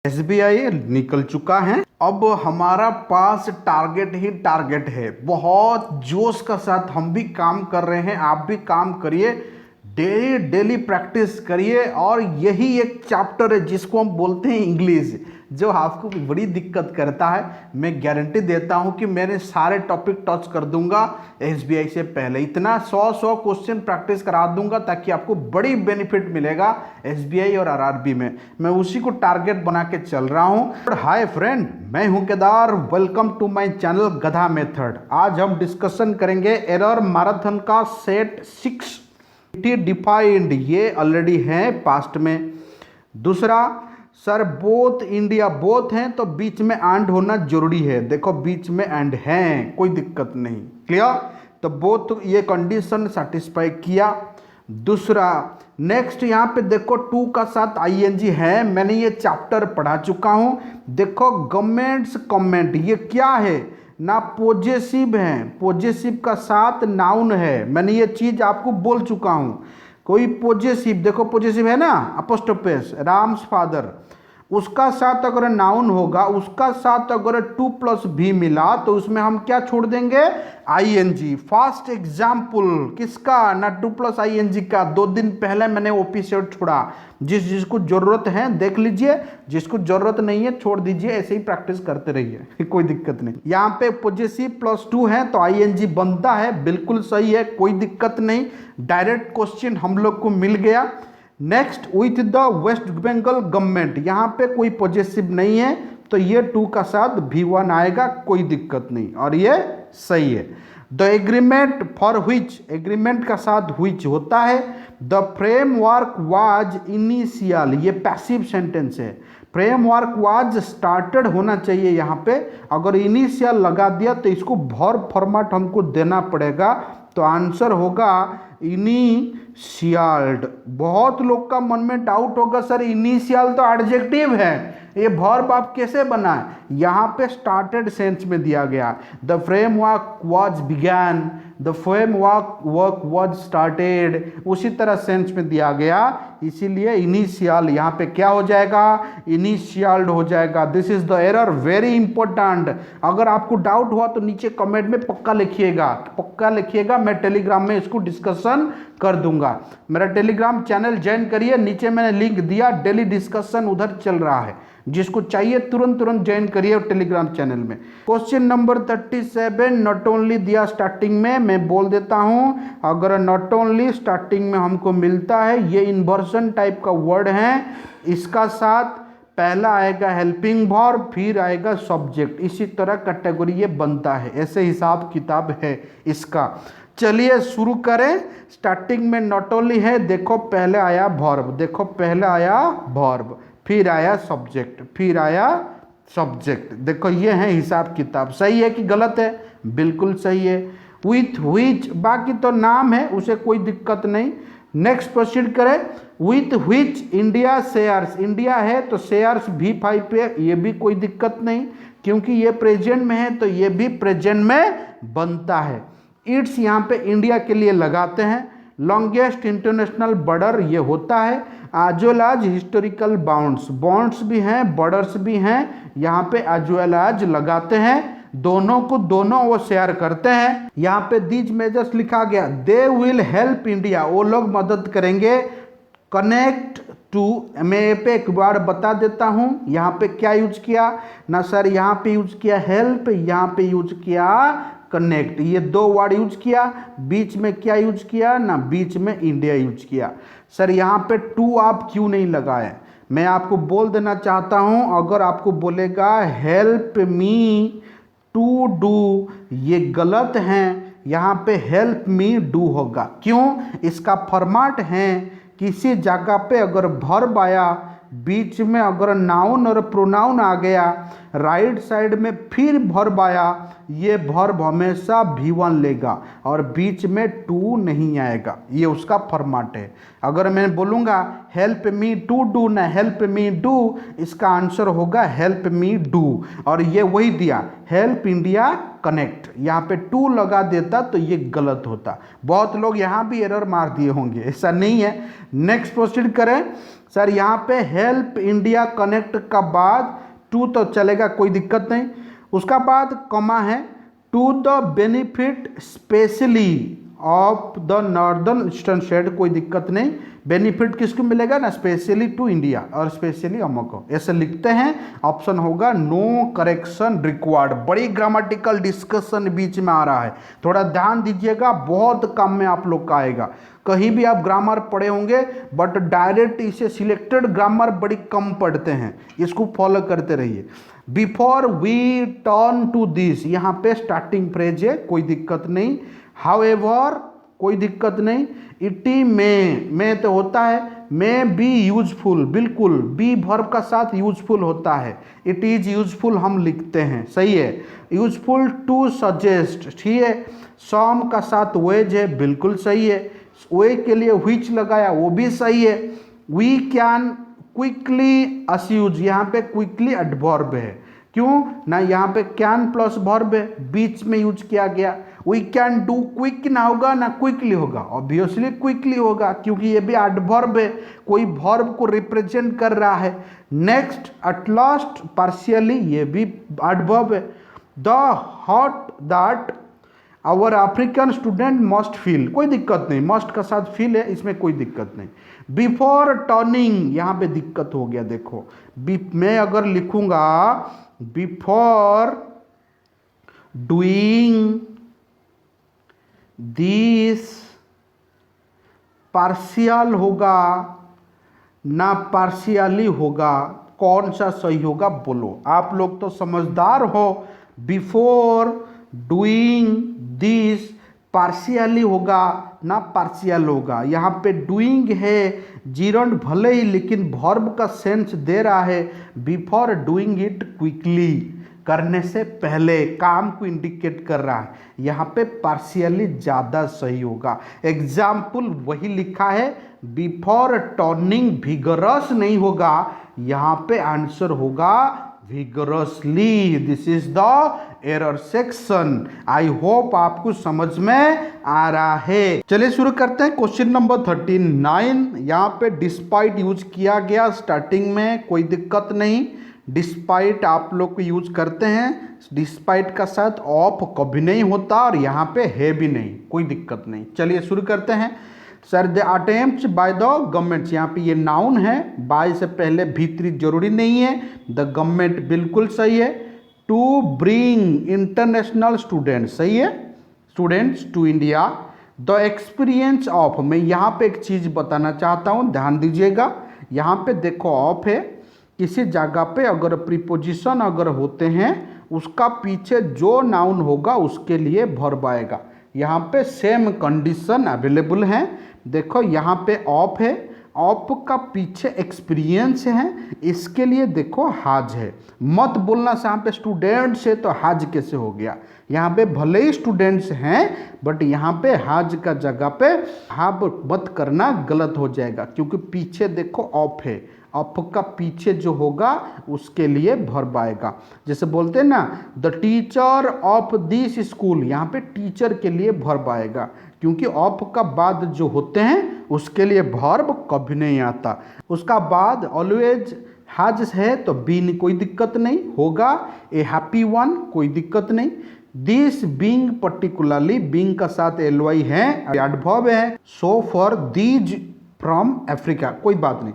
SBI निकल चुका है। अब हमारा पास टारगेट ही टारगेट है। बहुत जोश का साथ हम भी काम कर रहे हैं, आप भी काम करिए, डेली डेली प्रैक्टिस करिए। और यही एक चैप्टर है जिसको हम बोलते हैं इंग्लिश, जो आपको बड़ी दिक्कत करता है। मैं गारंटी देता हूं कि मैंने सारे टॉपिक टच कर दूंगा एसबीआई से पहले। इतना 100 क्वेश्चन प्रैक्टिस करा दूंगा ताकि आपको बड़ी बेनिफिट मिलेगा एसबीआई और आरआरबी में। मैं उसी को टारगेट बना के चल रहा हूं। हाय फ्रेंड, मैं हूं Kedar, welcome to my channel गधा मेथड। आज हम डिस्कशन करेंगे एरर मैराथन का सेट 6 डिफाइंड, ये ऑलरेडी है पास्ट में। दूसरा, सर बोथ इंडिया बोथ हैं तो बीच में एंड होना जरूरी है। देखो बीच में एंड है, कोई दिक्कत नहीं। क्लियर? तो बोथ ये कंडीशन सेटिस्फाई किया। दूसरा, नेक्स्ट यहाँ पे देखो टू का साथ आईएनजी है, मैंने ये चैप्टर पढ़ा चुका हूं। देखो गवर्नमेंट्स कमेंट, ये क्या है ना, पोजेसिव है, पोजेसिव का साथ नाउन है। मैंने ये चीज आपको बोल चुका हूं। कोई पोजेसिव, देखो पोजेसिव है ना, अपोस्ट्रोफेस, राम्स फादर, उसका साथ अगर नाउन होगा, उसका साथ अगर टू प्लस भी मिला तो उसमें हम क्या छोड़ देंगे? आईएनजी। फास्ट एग्जाम्पल किसका? ना टू प्लस आईएनजी का। 2 दिन पहले मैंने एपिसोड छोड़ा। जिसको जरूरत है देख लीजिए, जिसको जरूरत नहीं है छोड़ दीजिए, ऐसे ही प्रैक्टिस करते रहिए, कोई दिक्कत नहीं। यहाँ पे पोजेसिव +2 है तो आईएनजी बनता है, बिल्कुल सही है, कोई दिक्कत नहीं। डायरेक्ट क्वेश्चन हम लोग को मिल गया। Next, with the West Bengal government, यहाँ पे कोई पॉजिटिव नहीं है तो ये 2 का साथ V1 आएगा, कोई दिक्कत नहीं, और ये सही है। The agreement for which, agreement का साथ व्हिच होता है। द फ्रेमवर्क वाज इनिशियल, ये पैसिव सेंटेंस है। फ्रेमवर्क वाज स्टार्टेड होना चाहिए यहाँ पे, अगर इनिशियल लगा दिया तो इसको वर्ब फॉर्मेट हमको देना पड़ेगा, तो आंसर होगा इनिशियल्ड। बहुत लोग का मन में डाउट होगा, सर इनिशियल तो एडजेक्टिव है, ये वर्ब आप कैसे बनाए? यहाँ पे स्टार्टेड सेंस में दिया गया। The framework was began, the framework was started, उसी तरह सेंस में दिया गया, इसीलिए इनिशियल यहाँ पे क्या हो जाएगा? इनिशियल्ड हो जाएगा। This is the error, very important. अगर आपको डाउट हुआ तो नीचे कमेंट में पक्का लिखिएगा, पक्का लिखिएगा, मैं टेलीग्राम में इसको डिस्कशन कर दूंगा। मेरा टेलीग्राम चैनल ज्वाइन करिए, नीचे मैंने लिंक दिया, डेली डिस्कशन उधर चल रहा है, जिसको चाहिए तुरंत ज्वाइन करिए टेलीग्राम चैनल में। क्वेश्चन नंबर 37 नॉट ओनली दिया स्टार्टिंग में, मैं बोल देता हूं, अगर नॉट ओनली स्टार्टिंग में हमको मिलता है, ये इन्वर्सन टाइप का वर्ड है, इसका साथ पहला आएगा हेल्पिंग वर्ब, फिर आएगा सब्जेक्ट, इसी तरह कैटेगरी ये बनता है, ऐसे हिसाब किताब है इसका। चलिए शुरू करें। स्टार्टिंग में नॉट ओनली है, देखो पहले आया वर्ब, देखो पहले आया वर्ब, फिर आया सब्जेक्ट, फिर आया सब्जेक्ट। देखो ये है हिसाब किताब। सही है कि गलत है? बिल्कुल सही है। विथ व्हिच, बाकी तो नाम है, उसे कोई दिक्कत नहीं। नेक्स्ट प्रोसीड करें। With which India shares, India है तो शेयर्स V5 पे, ये भी कोई दिक्कत नहीं, क्योंकि ये प्रेजेंट में है तो ये भी प्रेजेंट में बनता है। इट्स यहाँ पे इंडिया के लिए लगाते हैं। लॉन्गेस्ट इंटरनेशनल बॉर्डर ये होता है। As well as historical bounds, bounds भी हैं, बॉर्डर्स भी हैं, यहाँ पे एज वेल एज लगाते हैं। दोनों को दोनों वो शेयर करते हैं। यहाँ पे दीज मेजर्स लिखा गया, दे विल हेल्प इंडिया, वो लोग मदद करेंगे। कनेक्ट टू, मैं पे एक बार बता देता हूँ, यहाँ पे क्या यूज किया ना सर, यहाँ पे यूज किया हेल्प, यहाँ पे यूज किया कनेक्ट, ये 2 वर्ड यूज किया। बीच में क्या यूज किया ना, बीच में इंडिया यूज किया। सर यहाँ पे टू आप क्यों नहीं लगाए? मैं आपको बोल देना चाहता हूँ, अगर आपको बोलेगा हेल्प मी टू डू, ये गलत है, यहाँ पे हेल्प मी डू होगा। क्यों? इसका फॉर्मेट है, किसी जगह पे अगर वर्ब आया, बीच में अगर नाउन और प्रोनाउन आ गया, राइट साइड में फिर वर्ब आया, ये वर्ब हमेशा V1 लेगा और बीच में टू नहीं आएगा, ये उसका फॉर्मेट है। अगर मैं बोलूँगा हेल्प मी टू डू ना हेल्प मी डू, इसका आंसर होगा हेल्प मी डू, और ये वही दिया हेल्प इंडिया कनेक्ट, यहाँ पे टू लगा देता तो ये गलत होता। बहुत लोग यहाँ भी एरर मार दिए होंगे, ऐसा नहीं है। नेक्स्ट प्रोसीड करें सर, यहाँ पे हेल्प इंडिया कनेक्ट का बाद टू तो चलेगा, कोई दिक्कत नहीं। उसका बाद कमा है, to the benefit specially of the northern eastern state, कोई दिक्कत नहीं। बेनिफिट किसको मिलेगा ना, स्पेशली टू इंडिया और स्पेशली अमको, ऐसे लिखते हैं। ऑप्शन होगा नो करेक्शन रिक्वायर्ड। बड़ी ग्रामेटिकल डिस्कशन बीच में आ रहा है, थोड़ा ध्यान दीजिएगा, बहुत कम में आप लोग का आएगा। कहीं भी आप ग्रामर पढ़े होंगे बट डायरेक्ट इसे सिलेक्टेड ग्रामर बड़ी कम पढ़ते हैं, इसको फॉलो करते रहिए। Before we turn to this, यहाँ पे स्टार्टिंग फ्रेज है, कोई दिक्कत नहीं। हाउएवर, कोई दिक्कत नहीं। इटी में तो होता है, में बी यूजफुल, बिल्कुल बी वर्ब का साथ यूजफुल होता है। इट इज यूजफुल हम लिखते हैं, सही है। यूजफुल टू सजेस्ट, ठीक है। सम का साथ वेज है, बिल्कुल सही है। वे के लिए व्हिच लगाया, वो भी सही है। वी कैन क्विकली अस्यूज, यहाँ पे क्विकली एडवर्ब है, क्यों ना, यहाँ पे कैन प्लस वर्ब है, बीच में यूज किया गया। वी कैन डू क्विक ना होगा ना क्विकली होगा, ऑब्वियसली क्विकली होगा क्योंकि ये भी एडवर्ब है, कोई वर्ब को रिप्रेजेंट कर रहा है। नेक्स्ट एट लास्ट पार्शियली, ये भी एडवर्ब है। The hot that our African student must feel, कोई दिक्कत नहीं, मस्ट का साथ फील है, इसमें कोई दिक्कत नहीं। बिफोर टर्निंग, यहाँ पे दिक्कत हो गया, देखो मैं अगर लिखूंगा बिफोर डूइंग दिस, पार्शियल होगा ना पार्शियली होगा, कौन सा सही होगा बोलो, आप लोग तो समझदार हो। बिफोर डूइंग दिस पार्शियली होगा ना पार्शियल होगा, यहाँ पे डूइंग है जीरंड भले ही, लेकिन वर्ब का सेंस दे रहा है बिफोर डूइंग इट क्विकली, करने से पहले काम को इंडिकेट कर रहा है, यहाँ पे पार्शियली ज़्यादा सही होगा। एग्जाम्पल वही लिखा है, बिफोर टर्निंग विगरस नहीं होगा, यहाँ पे आंसर होगा vigorously. This is the error section. I hope आपको समझ में आ रहा है। चलिए शुरू करते हैं क्वेश्चन नंबर 39। यहाँ पे डिस्पाइट यूज किया गया स्टार्टिंग में, कोई दिक्कत नहीं। डिस्पाइट आप लोग को यूज करते हैं, डिस्पाइट का साथ ऑफ कभी नहीं होता और यहाँ पे है भी नहीं, कोई दिक्कत नहीं। चलिए शुरू करते हैं। Sir the attempt by the government, यहाँ पे ये नाउन है, बाय से पहले भीतरी जरूरी नहीं है। द गवर्नमेंट बिल्कुल सही है। टू ब्रिंग इंटरनेशनल स्टूडेंट, सही है, students to India. The experience of, मैं यहाँ पे एक चीज़ बताना चाहता हूँ, ध्यान दीजिएगा। यहाँ पे देखो ऑफ है, किसी जगह पे अगर प्रीपोजिशन अगर होते हैं उसका पीछे जो नाउन होगा उसके लिए वर्ब आएगा। यहाँ पे सेम कंडीशन अवेलेबल है। देखो यहाँ पे ऑफ है, ऑफ का पीछे एक्सपीरियंस है, इसके लिए देखो हाज है। मत बोलना से यहाँ पे स्टूडेंट्स है तो हाज कैसे हो गया, यहाँ पे भले ही स्टूडेंट्स हैं बट यहाँ पे हाज का जगह पे हाब मत करना, गलत हो जाएगा क्योंकि पीछे देखो ऑफ है, ऑफ का पीछे जो होगा उसके लिए वर्ब आएगा। जैसे बोलते हैं ना the teacher of this school, यहाँ पे टीचर के लिए वर्ब आएगा क्योंकि ऑफ का बाद जो होते हैं उसके लिए वर्ब कभी नहीं आता। उसका बाद ऑलवेज हाज है तो बीन, कोई दिक्कत नहीं होगा। ए हैप्पी वन, कोई दिक्कत नहीं। दिस बीइंग, पर्टिकुलरली बीइंग का साथ एलवाई है, एडवर्ब है। So for these from Africa, कोई बात नहीं।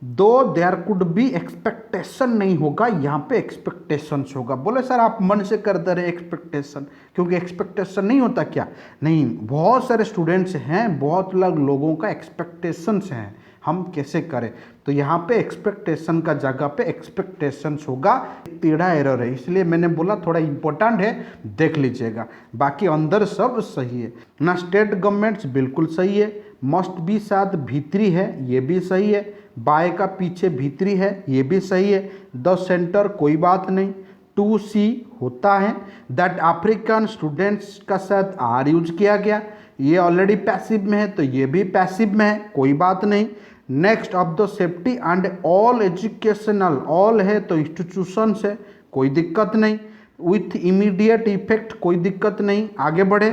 दो देयर कुड बी एक्सपेक्टेशन नहीं होगा, यहाँ पे एक्सपेक्टेशंस होगा। बोले सर आप मन से करते रहे एक्सपेक्टेशन, क्योंकि एक्सपेक्टेशन नहीं होता क्या, नहीं, बहुत सारे स्टूडेंट्स हैं, बहुत लोगों का एक्सपेक्टेशंस हैं, हम कैसे करें, तो यहाँ पे एक्सपेक्टेशन का जगह पे एक्सपेक्टेशंस होगा। टेढ़ा एरर है, इसलिए मैंने बोला थोड़ा इंपॉर्टेंट है, देख लीजिएगा। बाकी अंदर सब सही है ना। स्टेट गवर्नमेंट्स बिल्कुल सही है। मस्ट बी साथ भीतरी है, ये भी सही है। बाय का पीछे भीतरी है, ये भी सही है। द सेंटर, कोई बात नहीं। टू सी होता है। दैट अफ्रीकन स्टूडेंट्स का साथ आर यूज किया गया, ये ऑलरेडी पैसिव में है तो ये भी पैसिव में है, कोई बात नहीं। Next of the safety and all educational, all है तो इंस्टीट्यूशंस है, कोई दिक्कत नहीं। विथ इमीडिएट इफेक्ट, कोई दिक्कत नहीं। आगे बढ़े।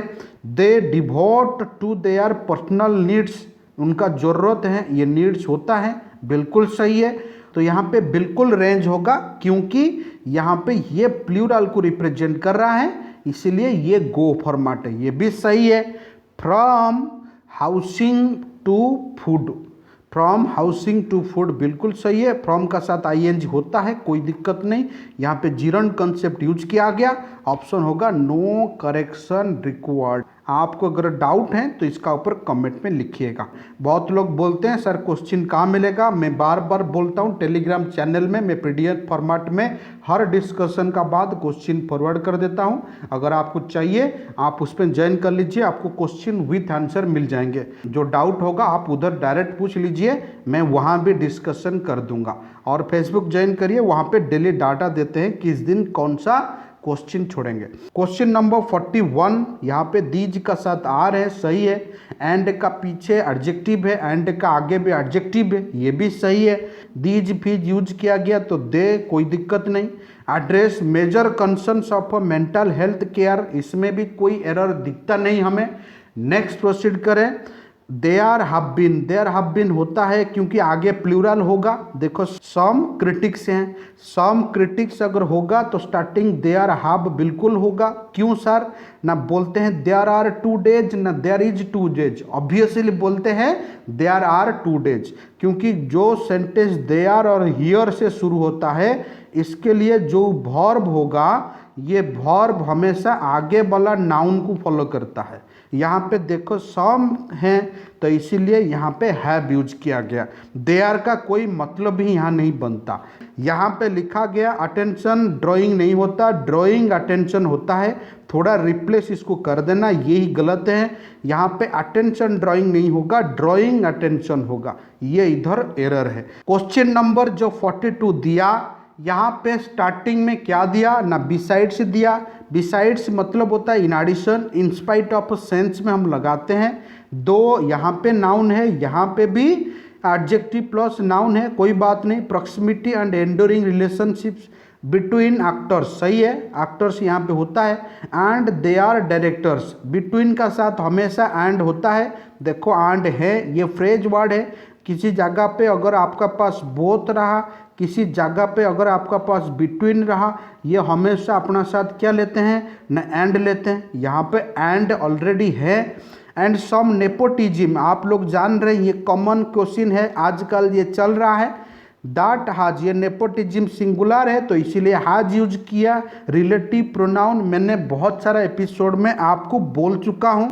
They devote to their personal needs, उनका ज़रूरत है, ये नीड्स होता है, बिल्कुल सही है। तो यहाँ पे बिल्कुल रेंज होगा क्योंकि यहाँ पे ये प्लूरल को रिप्रेजेंट कर रहा है, इसलिए ये गो फॉर्मेट है, ये भी सही है। From housing to food, from housing to food बिल्कुल सही है। फ्रॉम का साथ आईएनजी होता है, कोई दिक्कत नहीं। यहाँ पे जीरन कंसेप्ट यूज किया गया, ऑप्शन होगा नो करेक्शन रिक्वायर्ड। आपको अगर डाउट है तो इसका ऊपर कमेंट में लिखिएगा। बहुत लोग बोलते हैं सर क्वेश्चन कहाँ मिलेगा, मैं बार बार बोलता हूँ टेलीग्राम चैनल में मैं पीडीएफ फॉर्मेट में हर डिस्कशन का बाद क्वेश्चन फॉरवर्ड कर देता हूँ। अगर आपको चाहिए आप उस पर ज्वाइन कर लीजिए, आपको क्वेश्चन विथ आंसर मिल जाएंगे। जो डाउट होगा आप उधर डायरेक्ट पूछ लीजिए, मैं वहाँ भी डिस्कशन कर दूंगा। और फेसबुक ज्वाइन करिए, वहाँ पे डेली डाटा देते हैं किस दिन कौन सा क्वेश्चन छोड़ेंगे। क्वेश्चन नंबर 41, यहाँ पे दीज का साथ आर है, सही है। एंड का पीछे एडजेक्टिव है, एंड का आगे भी एडजेक्टिव है, ये भी सही है। दीज फीज यूज किया गया तो दे, कोई दिक्कत नहीं। Address major concerns of mental health care, इसमें भी कोई एरर दिखता नहीं हमें। नेक्स्ट प्रोसीड करें। देयर हैव बीन होता है क्योंकि आगे प्लूरल होगा। देखो सम क्रिटिक्स हैं, सम क्रिटिक्स अगर होगा तो स्टार्टिंग देयर हैव बिल्कुल होगा। क्यों सर? ना बोलते हैं देयर आर 2 days, ना देयर इज 2 days। ऑब्वियसली बोलते हैं देयर आर 2 days क्योंकि जो सेंटेंस देयर और हियर से शुरू होता है इसके लिए जो वर्ब होगा, ये वर्ब हमेशा आगे वाला नाउन को फॉलो करता है। यहाँ पे देखो सम है तो इसीलिए यहाँ पे हैव यूज किया गया। देयर का कोई मतलब ही यहाँ नहीं बनता। यहाँ पे लिखा गया अटेंशन ड्राइंग नहीं होता, ड्राइंग अटेंशन होता है। थोड़ा रिप्लेस इसको कर देना, यही गलत है। यहाँ पे अटेंशन ड्राइंग नहीं होगा, ड्राइंग अटेंशन होगा, ये इधर एरर है। क्वेश्चन नंबर जो 42 दिया, यहाँ पे स्टार्टिंग में क्या दिया ना, बिसाइड्स दिया। बिसाइड्स मतलब होता है in addition, in spite of sense में हम लगाते हैं। दो यहाँ पे नाउन है, यहाँ पे भी एडजेक्टिव प्लस नाउन है, कोई बात नहीं। Proximity and enduring relationships between actors, सही है, एक्टर्स यहाँ पे होता है। And they are directors, between का साथ हमेशा एंड होता है। देखो एंड है, ये फ्रेज वर्ड है। किसी जगह पे अगर आपका पास बोथ रहा, किसी जगह पे अगर आपका पास बिटवीन रहा, ये हमेशा अपना साथ क्या लेते हैं न, एंड लेते हैं। यहाँ पे एंड ऑलरेडी है। एंड सम नेपोटिज्म, आप लोग जान रहे हैं ये कॉमन क्वेश्चन है, आजकल ये चल रहा है। दैट हाज, ये नेपोटिज्म सिंगुलर है तो इसीलिए हाज यूज किया। रिलेटिव प्रोनाउन मैंने बहुत सारा एपिसोड में आपको बोल चुका हूँ।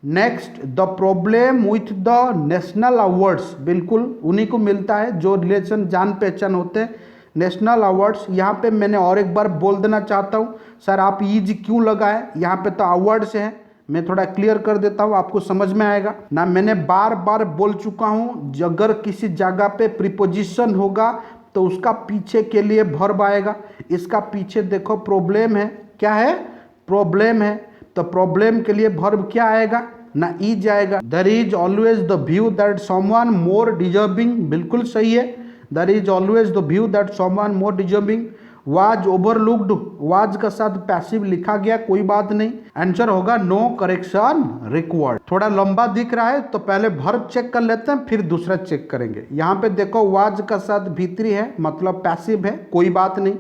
Next the problem with the national awards, बिल्कुल उन्हीं को मिलता है जो रिलेशन जान पहचान होते हैं। नेशनल अवार्ड्स, यहाँ पे मैंने और एक बार बोल देना चाहता हूँ, सर आप ईज क्यों लगाए, यहाँ पे तो अवार्ड्स है। मैं थोड़ा क्लियर कर देता हूँ, आपको समझ में आएगा ना। मैंने बार बार बोल चुका हूँ, अगर किसी जगह पे प्रीपोजिशन होगा तो उसका पीछे के लिए वर्ब आएगा। इसका पीछे देखो प्रॉब्लम है, क्या है, प्रॉब्लम है, तो प्रॉब्लम के लिए वर्ब क्या आएगा ना, ईज आएगा। There is always the view that someone more deserving, बिल्कुल सही है। There is always the view that someone more deserving. Was overlooked, was का साथ पैसिव लिखा गया, कोई बात नहीं। आंसर होगा नो करेक्शन रिक्वायर्ड। थोड़ा लंबा दिख रहा है तो पहले वर्ब चेक कर लेते हैं, फिर दूसरा चेक करेंगे। यहाँ पे देखो वाज का साथ भीतरी है, मतलब पैसिव है, कोई बात नहीं।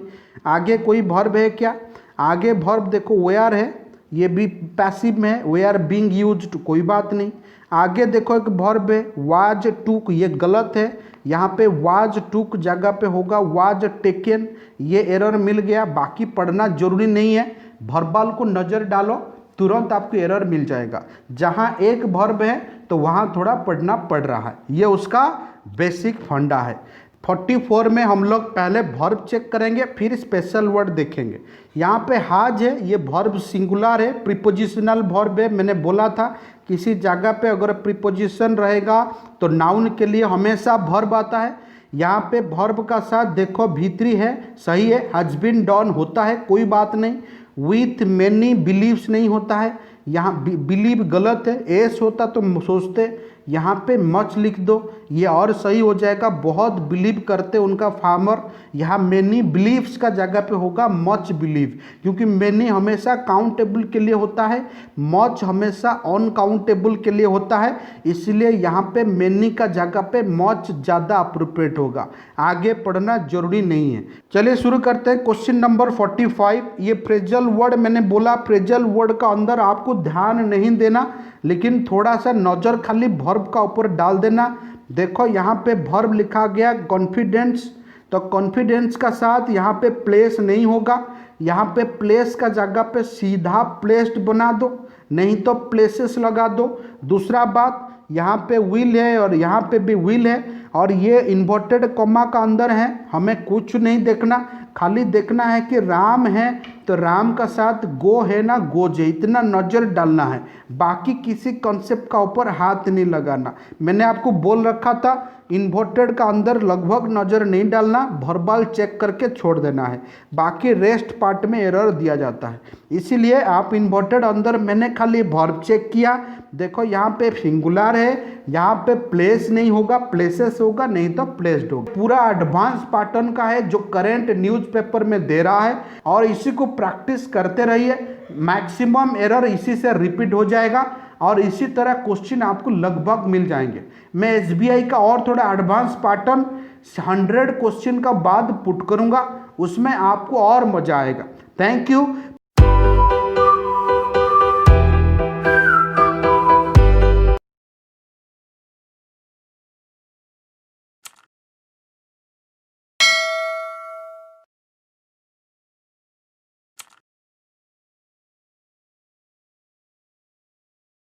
आगे कोई वर्ब है क्या, आगे वर्ब देखो वेयर है, ये भी पैसिव में है, वे आर बीइंग यूज्ड, कोई बात नहीं। आगे देखो एक वर्ब है वाज टूक, ये गलत है। यहाँ पे वाज टूक जगह पे होगा वाज टेकन, ये एरर मिल गया। बाकी पढ़ना जरूरी नहीं है, वर्बल को नज़र डालो, तुरंत आपको एरर मिल जाएगा। जहाँ एक वर्ब है तो वहाँ थोड़ा पढ़ना पड़ रहा है, ये उसका बेसिक फंडा है। 44 में हम लोग पहले वर्ब चेक करेंगे, फिर स्पेशल वर्ड देखेंगे। यहाँ पे हाज है, ये वर्ब सिंगुलर है, प्रीपोजिशनल वर्ब है। मैंने बोला था किसी जगह पे अगर प्रीपोजिशन रहेगा तो नाउन के लिए हमेशा वर्ब आता है। यहाँ पे वर्ब का साथ देखो भीतरी है, सही है, हैज बीन डन होता है, कोई बात नहीं। विथ मेनी बिलीव्स नहीं होता है, यहाँ बिलीव गलत है, एस होता तो सोचते, यहाँ पे मच लिख दो, ये और सही हो जाएगा। बहुत बिलीव करते उनका फार्मर, यहाँ मेनी बिलीव्स का जगह पे होगा मच बिलीव, क्योंकि मेनी हमेशा काउंटेबल के लिए होता है, मच हमेशा अनकाउंटेबल के लिए होता है, इसलिए यहाँ पे मेनी का जगह पे मच ज़्यादा अप्रोप्रिएट होगा। आगे पढ़ना जरूरी नहीं है। चलिए शुरू करते हैं। Question number 45। ये फ्रेजल वर्ड, मैंने बोला फ्रेजल वर्ड का अंदर आपको ध्यान नहीं देना, लेकिन थोड़ा सा नज़र खाली वर्ब का ऊपर डाल देना। देखो यहाँ पे वर्ब लिखा गया कॉन्फिडेंस, तो कॉन्फिडेंस का साथ यहाँ पे प्लेस नहीं होगा, यहाँ पे प्लेस का जगह पे सीधा प्लेस्ड बना दो, नहीं तो प्लेसेस लगा दो। दूसरा बात, यहाँ पे विल है और यहाँ पे भी विल है, और ये इन्वर्टेड कॉमा का अंदर है, हमें कुछ नहीं देखना, खाली देखना है कि राम है तो राम का साथ गो है ना गोज है, इतना नज़र डालना है, बाकी किसी कॉन्सेप्ट का ऊपर हाथ नहीं लगाना। मैंने आपको बोल रखा था इन्वर्टेड का अंदर लगभग नज़र नहीं डालना, वर्बल चेक करके छोड़ देना है, बाकी रेस्ट पार्ट में एरर दिया जाता है। इसीलिए आप इन्वर्टेड अंदर मैंने खाली वर्ब चेक किया, देखो यहाँ पे सिंगुलर है, यहाँ पे प्लेस नहीं होगा, प्लेसेस होगा, नहीं तो प्लेस्ड होगा। पूरा एडवांस पैटर्न का है जो करेंट न्यूज़पेपर में दे रहा है, और इसी को प्रैक्टिस करते रहिए, मैक्सिमम एरर इसी से रिपीट हो जाएगा, और इसी तरह क्वेश्चन आपको लगभग मिल जाएंगे। मैं एसबीआई का और थोड़ा एडवांस पैटर्न 100 क्वेश्चन का बाद पुट करूंगा, उसमें आपको और मजा आएगा। Thank you.